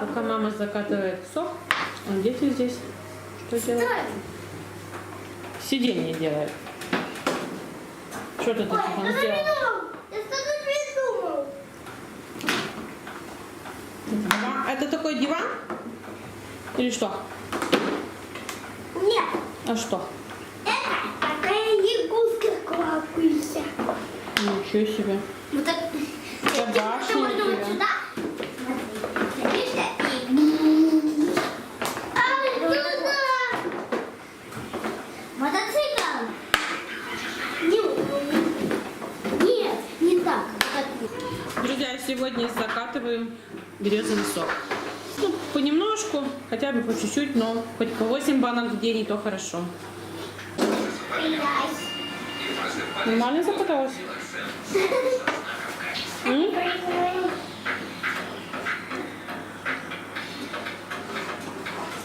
Пока мама закатывает сок, а дети здесь что делают? Сиденье делают. Что ты тут там сделал? Я что-то придумал. Это такой диван? Или что? Нет, А что? это такая игрушка клапающая. Ничего себе. Вот так. Это башня у тебя. Сюда. Видишь, сюда. Мотоцикл. Нет, не так. Друзья, сегодня закатываем березовый сок. Ну, понемножку, хотя бы по чуть-чуть, но хоть по 8 банок в день, и то хорошо. Нормально закаталась?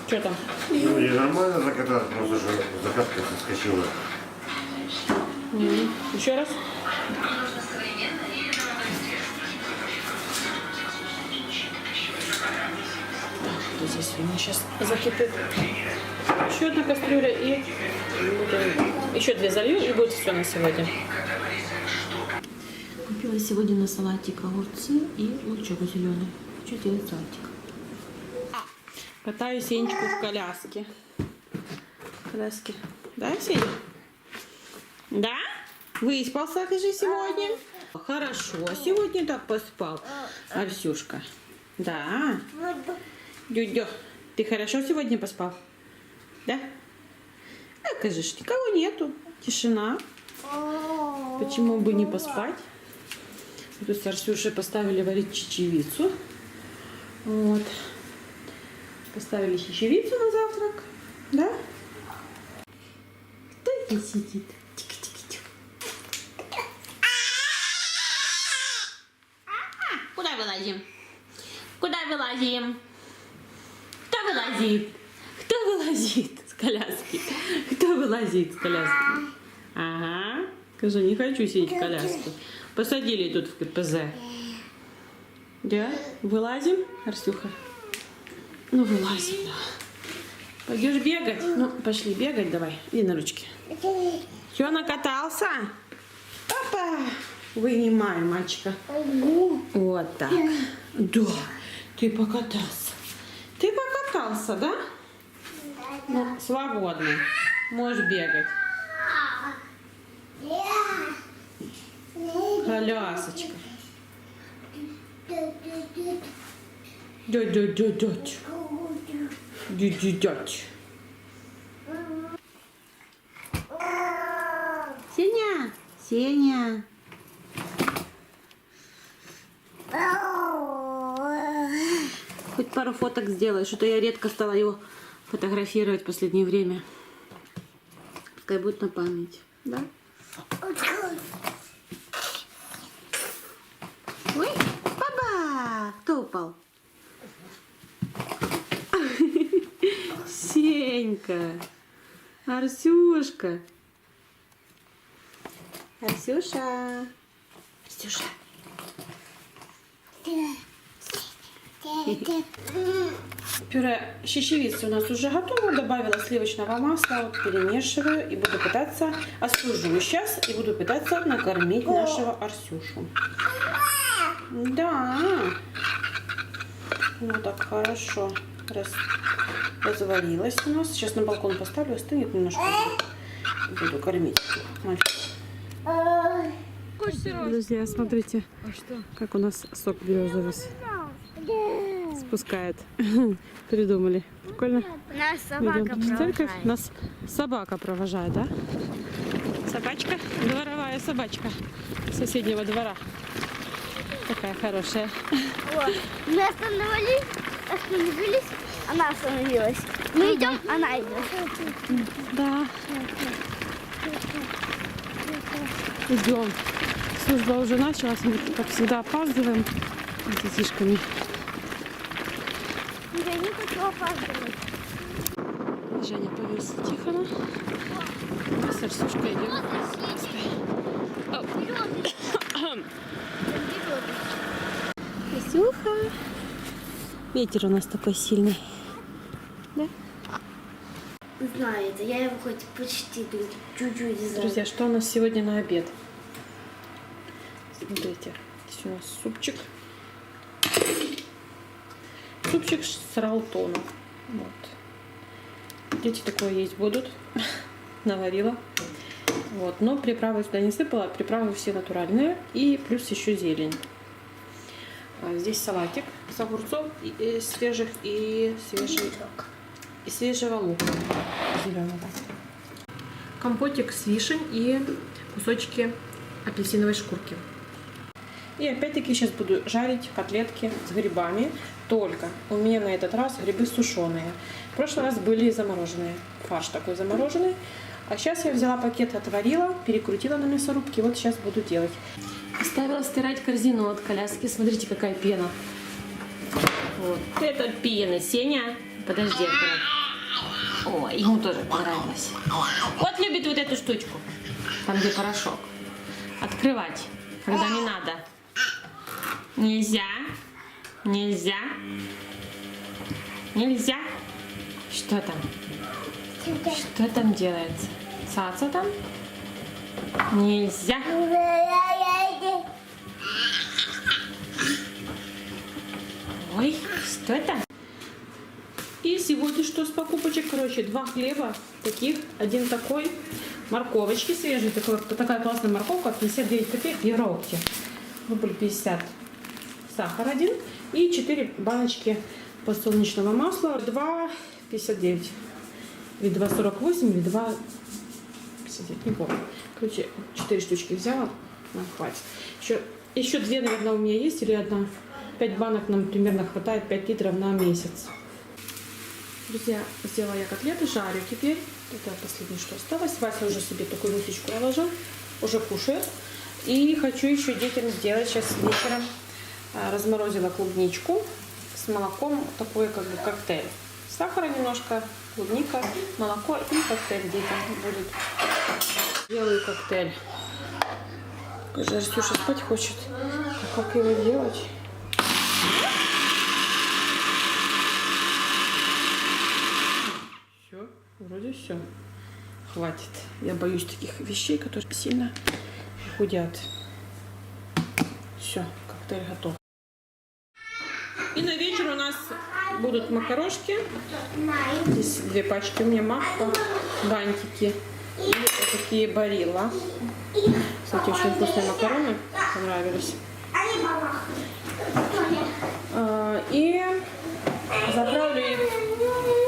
Что там? Ну, не нормально закатать, просто что закатка соскочила. Еще раз. Здесь у меня сейчас закипит. Еще одна кастрюля и еще 2 залью, и будет все на сегодня. Купила сегодня на салатик огурцы и лучок зеленый. Хочу делать салатик. Катаю Сенечку в коляске. Да, Сеня? Да? Выспался ты же сегодня? Хорошо, сегодня так поспал, Арсюшка. Да. Дюдю, ты хорошо сегодня поспал? Да? А, кажешь, никого нету. Тишина. Почему бы не поспать? Тут с Арсюшей поставили варить чечевицу. Вот. Поставили чечевицу на завтрак. Да? Кто здесь сидит? Тик-тик-тик. Куда вылазим? Куда вылазим? Кто вылазит? Кто вылазит с коляски? Кто вылазит с коляски? Ага. Скажи, не хочу сидеть в коляске. Посадили тут в КПЗ. Да? Вылазим, Арсюха? Ну, вылазим, да. Пойдешь бегать? Ну, пошли бегать давай. Иди на ручки. Все, накатался? Папа! Вынимай мальчика. Вот так. Да, ты покатался. Ты покатался, да? Ну, свободно. Можешь бегать. Колясочка. Дядь. Дядь. Сеня. Хоть пару фоток сделай, что-то я редко стала его фотографировать в последнее время. Пускай будет на память, да? Ой, баба! Кто упал? Сенька! Арсюшка! Арсюша! Пюре чечевицы у нас уже готово. Добавила сливочного масла, вот, перемешиваю и буду пытаться, остужу сейчас и буду пытаться накормить нашего Арсюшу. Да. Ну так хорошо разварилась у нас. Сейчас на балкон поставлю, остынет немножко. Буду кормить мальчика. Друзья, смотрите, как у нас сок березовый спускает. Придумали. Прикольно. Нас собака провожает. Нас собака провожает, да? Собачка, дворовая собачка соседнего двора. Такая хорошая. Вот. Мы остановились, она остановилась. Мы идем, она идет. Да. Идем. Служба уже началась, мы, как всегда, опаздываем с детишками. Я не хочу опаздывать. Женя повез Тихона. Мы с Арсюшкой идем. Арсюха. Ветер у нас такой сильный. Да? Знаю это, я его хоть почти чуть-чуть знаю. Друзья, что у нас сегодня на обед? Смотрите, здесь у нас супчик. Супчик с ролтоном. Вот. Дети такое есть будут. Наварила. Вот. Но приправы сюда не сыпала. Приправы все натуральные. И плюс еще зелень. Здесь салатик с огурцов свежих и свежего лука зеленого. Компотик с вишен и кусочки апельсиновой шкурки. И опять-таки сейчас буду жарить котлетки с грибами. Только у меня на этот раз грибы сушеные. В прошлый раз были замороженные. Фарш такой замороженный. А сейчас я взяла пакет, отварила, перекрутила на мясорубке. Вот сейчас буду делать. Оставила стирать корзину от коляски. Смотрите, какая пена. Вот. Это пена. Сеня, подожди. Ой, ему тоже понравилось. Вот любит вот эту штучку. Там, где порошок. Открывать, когда не надо. Нельзя. Нельзя. Нельзя. Что там? Что там делается? Цаца там? Нельзя. Ой, что это? И сегодня что с покупочек? Короче, 2 хлеба таких, один такой, морковочки свежие, такая классная морковка, 59 копеек в Евроопте. Рубль 50. Сахар 1 и 4 баночки подсолнечного масла, 2,59. Ведь 2,48, ведь 2,59, не помню. Короче, 4 штучки взяла, нам хватит. Еще 2, наверное, у меня есть, или одна. 5 банок нам примерно хватает, 5 литров на месяц. Друзья, сделала я котлеты, жарю теперь. Это последнее, что осталось. Вася уже себе такую мисочку наложил, уже кушает. И хочу еще детям сделать сейчас вечером. Разморозила клубничку с молоком, такой как бы коктейль. Сахара немножко, клубника, молоко и коктейль детям будет. Делаю коктейль. Уже Арсюша спать хочет. А как его делать? Все, вроде все. Хватит. Я боюсь таких вещей, которые сильно худят. Все, коктейль готов. И на вечер у нас будут макарошки. Здесь 2 пачки у меня макфа, бантики и вот такие барилла. Кстати, очень вкусные макароны, понравились. И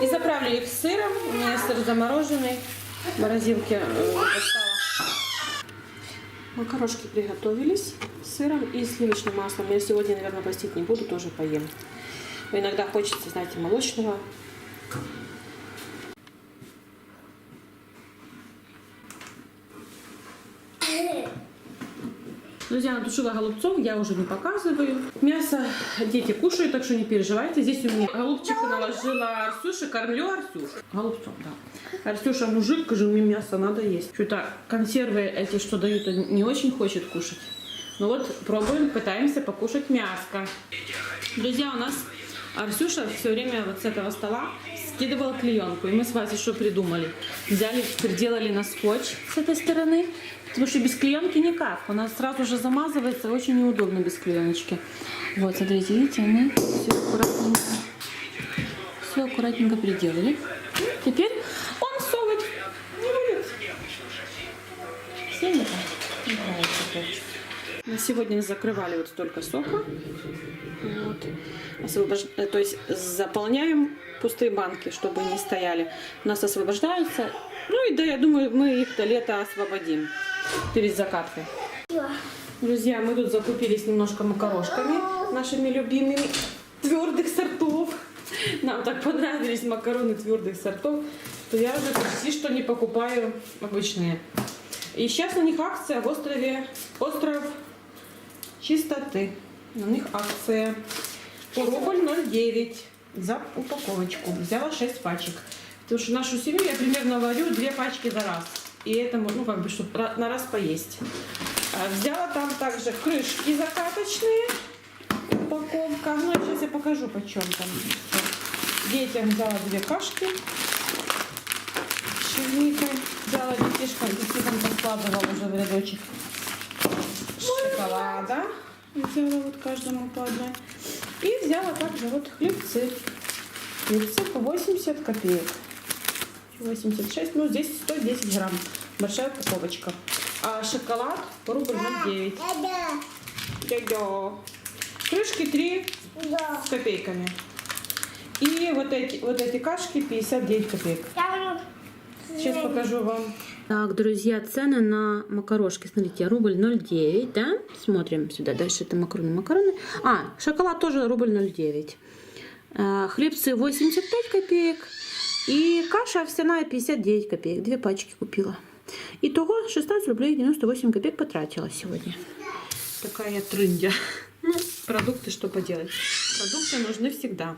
заправлю их сыром. У меня сыр замороженный. В морозилке достала. Макарошки приготовились с сыром и сливочным маслом. Я сегодня, наверное, постить не буду, тоже поем. Но иногда хочется, знаете, молочного. Друзья, натушила голубцов, я уже не показываю. Мясо дети кушают, так что не переживайте. Здесь у меня голубчика наложила Арсюша, кормлю Арсюшу. Голубцом, да. Арсюша мужик, скажи, мне мясо надо есть. Что-то консервы эти, что дают, не очень хочет кушать. Ну вот, пробуем, пытаемся покушать мяско. Друзья, у нас Арсюша все время вот с этого стола скидывала клеенку. И мы с Васей что придумали? Взяли, приделали на скотч с этой стороны. Потому что без клеенки никак. Она сразу же замазывается. Очень неудобно без клееночки. Вот, смотрите, видите, мы все аккуратненько приделали. Теперь он совать не будет. Сильно не нравится. На сегодня закрывали вот столько сока. Вот. То есть заполняем пустые банки, чтобы не стояли. У нас освобождаются. Ну и да, я думаю, мы их до лета освободим перед закаткой. Друзья, мы тут закупились немножко макарошками, нашими любимыми твердых сортов. Нам так понравились макароны твердых сортов, что я уже почти что не покупаю обычные. И сейчас у них акция в Остров Чистоты. У них акция по рубль 0,9 за упаковочку. Взяла 6 пачек. Потому что нашу семью я примерно варю 2 пачки за раз. И это, ну, как бы, чтобы на раз поесть. Взяла там также крышки закаточные упаковка. Ну, сейчас я покажу, почем там. Детям взяла 2 кашки. Шевикой. Взяла детишкам поскладывала уже в рядочек. Шоколада. Взяла вот каждому по одной. И взяла также вот хлебцы. Хлебцы по 80 копеек. 86, ну здесь 110 грамм. Большая упаковочка. А шоколад рубль 0,9. Дядя. Крышки 3 с копейками. И вот эти кашки 59 копеек. Сейчас покажу вам. Так, друзья, цены на макарошки. Смотрите, рубль 0,9, да? Смотрим сюда. Дальше это макароны. А, шоколад тоже рубль 0,9. Хлебцы 85 копеек. И каша овсяная 59 копеек. 2 пачки купила. Итого 16 рублей 98 копеек потратила сегодня. Такая трындя. Ну, продукты, что поделать. Продукты нужны всегда.